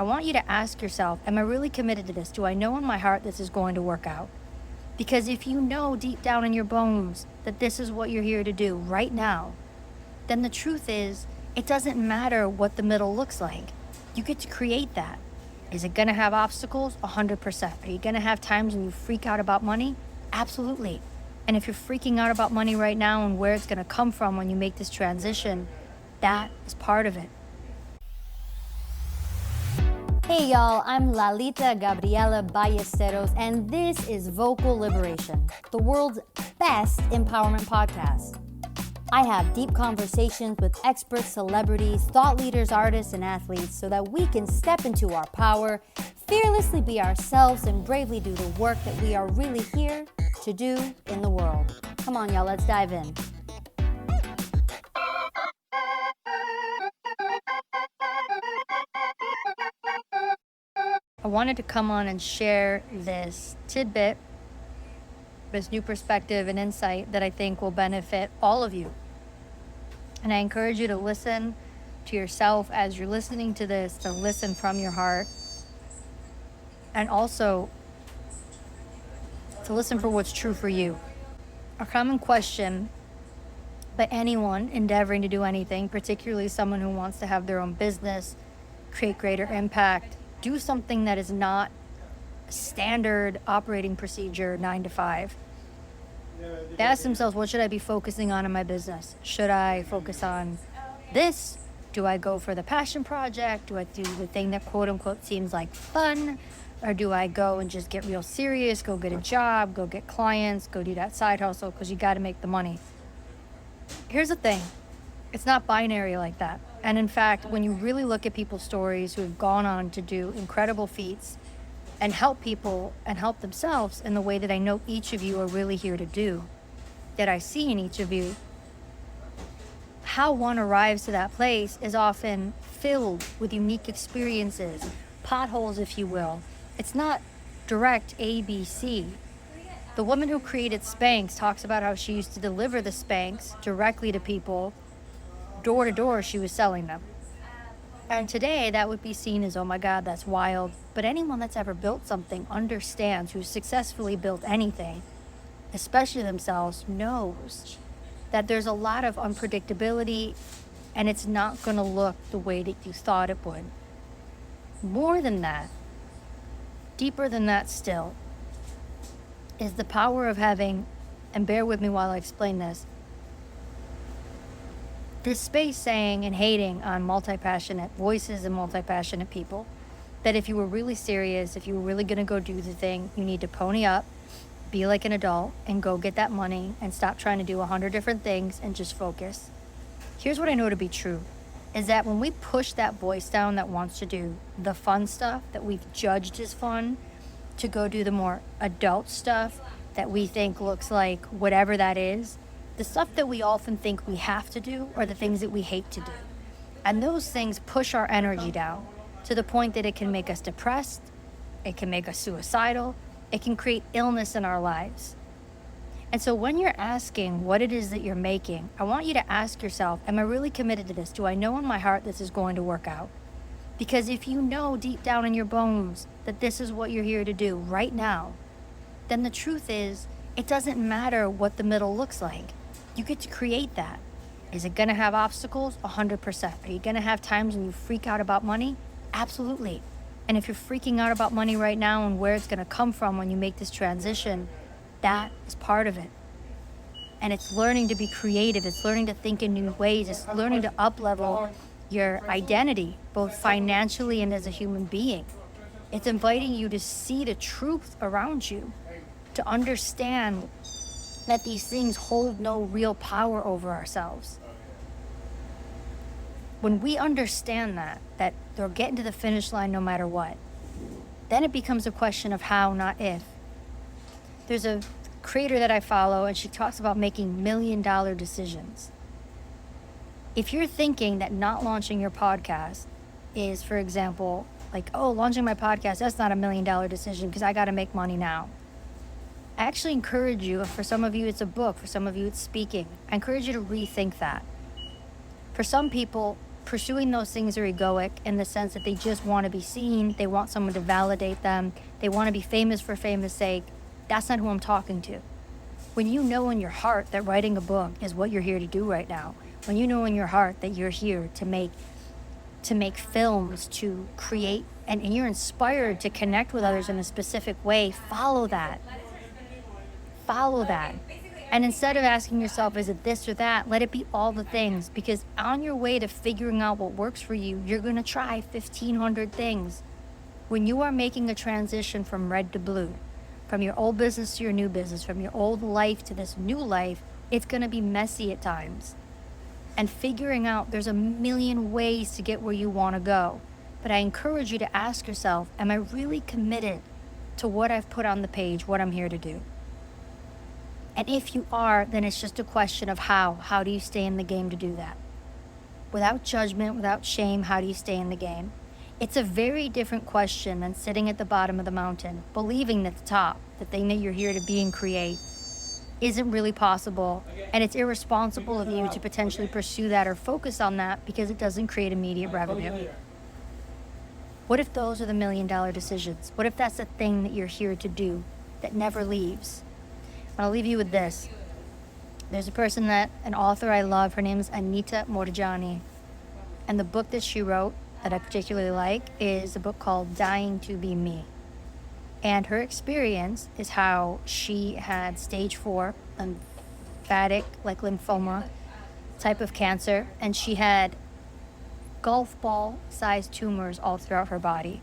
I want you to ask yourself, am I really committed to this? Do I know in my heart this is going to work out? Because if you know deep down in your bones that this is what you're here to do right now, then the truth is, it doesn't matter what the middle looks like. You get to create that. Is it gonna have obstacles? 100%. Are you gonna have times when you freak out about money? Absolutely. And if you're freaking out about money right now and where it's gonna come from when you make this transition, that is part of it. Hey y'all, I'm Lalita Gabriela Ballesteros, and this is Vocal Liberation, the world's best empowerment podcast. I have deep conversations with experts, celebrities, thought leaders, artists, and athletes so that we can step into our power, fearlessly be ourselves, and bravely do the work that we are really here to do in the world. Come on, y'all, let's dive in. I wanted to come on and share this tidbit, this new perspective and insight that I think will benefit all of you. And I encourage you to listen to yourself as you're listening to this, to listen from your heart, and also to listen for what's true for you. A common question by anyone endeavoring to do anything, particularly someone who wants to have their own business, create greater impact, do something that is not a standard operating procedure 9 to 5. They ask themselves, what should I be focusing on in my business? Should I focus on this? Do I go for the passion project? Do I do the thing that quote unquote seems like fun? Or do I go and just get real serious, go get a job, go get clients, go do that side hustle because you got to make the money? Here's the thing. It's not binary like that. And in fact, when you really look at people's stories who have gone on to do incredible feats and help people and help themselves in the way that I know each of you are really here to do, that I see in each of you, how one arrives to that place is often filled with unique experiences, potholes, if you will. It's not direct ABC. The woman who created Spanx talks about how she used to deliver the Spanx directly to people. Door to door, she was selling them. And today, that would be seen as, oh my God, that's wild. But anyone that's ever built something understands, who's successfully built anything, especially themselves, knows that there's a lot of unpredictability and it's not going to look the way that you thought it would. More than that, deeper than that still, is the power of having, and bear with me while I explain this space saying and hating on multi-passionate voices and multi-passionate people, that if you were really serious, if you were really going to go do the thing, you need to pony up, be like an adult, and go get that money and stop trying to do 100 different things and just focus. Here's what I know to be true, is that when we push that voice down that wants to do the fun stuff that we've judged as fun, to go do the more adult stuff that we think looks like whatever that is, the stuff that we often think we have to do are the things that we hate to do. And those things push our energy down to the point that it can make us depressed, it can make us suicidal, it can create illness in our lives. And so when you're asking what it is that you're making, I want you to ask yourself, am I really committed to this? Do I know in my heart this is going to work out? Because if you know deep down in your bones that this is what you're here to do right now, then the truth is, it doesn't matter what the middle looks like. You get to create that. Is it gonna have obstacles? 100%. Are you gonna have times when you freak out about money? Absolutely. And if you're freaking out about money right now and where it's gonna come from when you make this transition, that is part of it. And it's learning to be creative. It's learning to think in new ways. It's learning to up-level your identity, both financially and as a human being. It's inviting you to see the truth around you, to understand that these things hold no real power over ourselves. When we understand that they're getting to the finish line no matter what, then it becomes a question of how, not if. There's a creator that I follow, and she talks about making $1 million decisions. If you're thinking that not launching your podcast is, for example, like, oh, launching my podcast, that's not $1 million decision because I got to make money now. I actually encourage you, for some of you it's a book, for some of you it's speaking, I encourage you to rethink that. For some people, pursuing those things are egoic in the sense that they just want to be seen, they want someone to validate them, they want to be famous for famous sake. That's not who I'm talking to. When you know in your heart that writing a book is what you're here to do right now, when you know in your heart that you're here to make films, to create, and you're inspired to connect with others in a specific way, follow that. Follow that. And instead of asking yourself, is it this or that, let it be all the things. Because on your way to figuring out what works for you, you're going to try 1,500 things. When you are making a transition from red to blue, from your old business to your new business, from your old life to this new life, it's going to be messy at times. And figuring out there's a million ways to get where you want to go. But I encourage you to ask yourself, am I really committed to what I've put on the page, what I'm here to do? And if you are, then it's just a question of how. How do you stay in the game to do that? Without judgment, without shame, how do you stay in the game? It's a very different question than sitting at the bottom of the mountain, believing that the top, the thing that you're here to be and create, isn't really possible. And it's irresponsible of you to potentially pursue that or focus on that because it doesn't create immediate revenue. What if those are the $1 million decisions? What if that's the thing that you're here to do that never leaves? I'll leave you with this. There's a person an author I love, her name is Anita Moorjani. And the book that she wrote that I particularly like is a book called Dying to Be Me. And her experience is how she had stage 4 lymphatic, like lymphoma type of cancer. And she had golf ball sized tumors all throughout her body.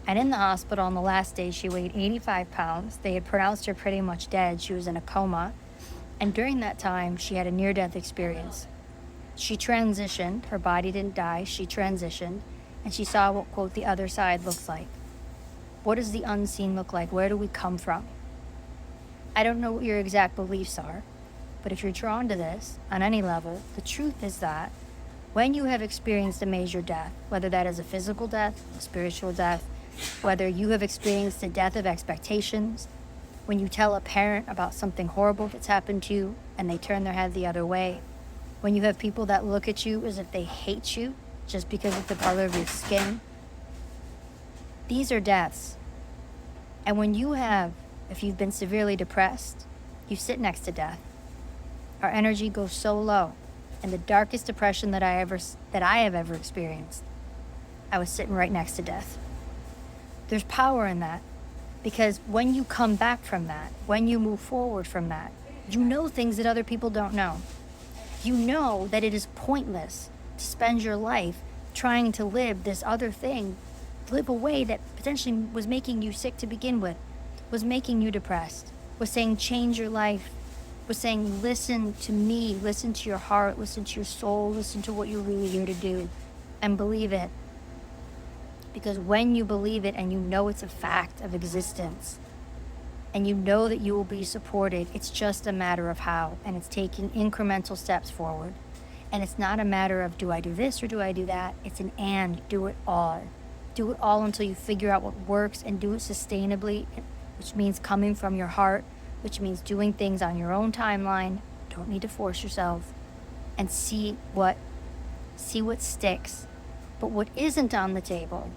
And in the hospital on the last day, she weighed 85 pounds. They had pronounced her pretty much dead. She was in a coma. And during that time, she had a near-death experience. She transitioned. Her body didn't die. She transitioned. And she saw what, quote, the other side looks like. What does the unseen look like? Where do we come from? I don't know what your exact beliefs are, but if you're drawn to this on any level, the truth is that when you have experienced a major death, whether that is a physical death, a spiritual death, whether you have experienced a death of expectations, when you tell a parent about something horrible that's happened to you and they turn their head the other way, when you have people that look at you as if they hate you just because of the color of your skin, these are deaths. And when if you've been severely depressed, you sit next to death. Our energy goes so low. In the darkest depression that I have ever experienced, I was sitting right next to death. There's power in that, because when you come back from that, when you move forward from that, you know things that other people don't know. You know that it is pointless to spend your life trying to live this other thing, live a way that potentially was making you sick to begin with, was making you depressed, was saying change your life, was saying listen to me, listen to your heart, listen to your soul, listen to what you're really here to do, and believe it. Because when you believe it and you know it's a fact of existence, and you know that you will be supported, it's just a matter of how, and it's taking incremental steps forward. And it's not a matter of, do I do this or do I do that? It's an and, do it all. Do it all until you figure out what works, and do it sustainably, which means coming from your heart, which means doing things on your own timeline. Don't need to force yourself, and see what sticks. But what isn't on the table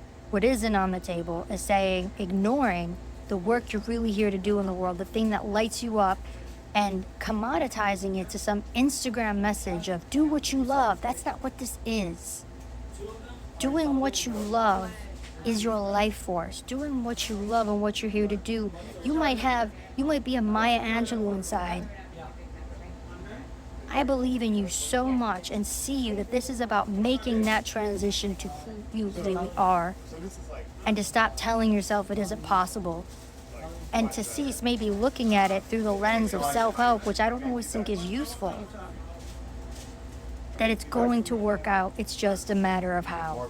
is saying, ignoring the work you're really here to do in the world, the thing that lights you up, and commoditizing it to some Instagram message of do what you love. That's not what this is. Doing what you love is your life force. Doing what you love and what you're here to do. You might be a Maya Angelou inside. I believe in you so much and see you that this is about making that transition to who you really are, and to stop telling yourself it isn't possible, and to cease maybe looking at it through the lens of self-help, which I don't always think is useful. That it's going to work out, it's just a matter of how.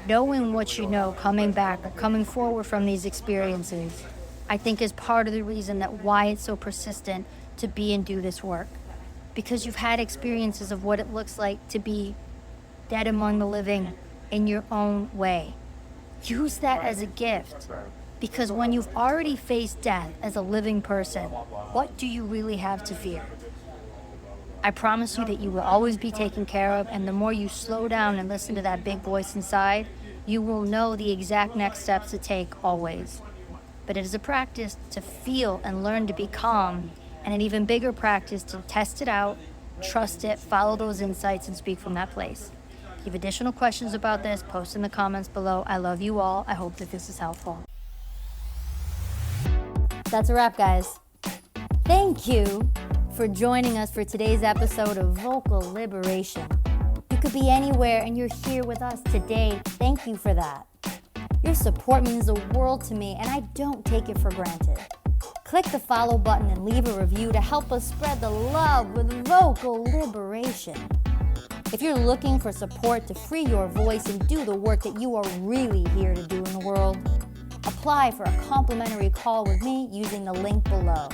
Knowing what you know, coming back, coming forward from these experiences, I think is part of the reason that why it's so persistent to be and do this work. Because you've had experiences of what it looks like to be dead among the living in your own way. Use that as a gift, because when you've already faced death as a living person, what do you really have to fear? I promise you that you will always be taken care of, and the more you slow down and listen to that big voice inside, you will know the exact next steps to take always. But it is a practice to feel and learn to be calm, and an even bigger practice to test it out, trust it, follow those insights, and speak from that place. If you have additional questions about this, post in the comments below. I love you all. I hope that this is helpful. That's a wrap, guys. Thank you for joining us for today's episode of Vocal Liberation. You could be anywhere and you're here with us today. Thank you for that. Your support means the world to me, and I don't take it for granted. Click the follow button and leave a review to help us spread the love with vocal liberation. If you're looking for support to free your voice and do the work that you are really here to do in the world, apply for a complimentary call with me using the link below.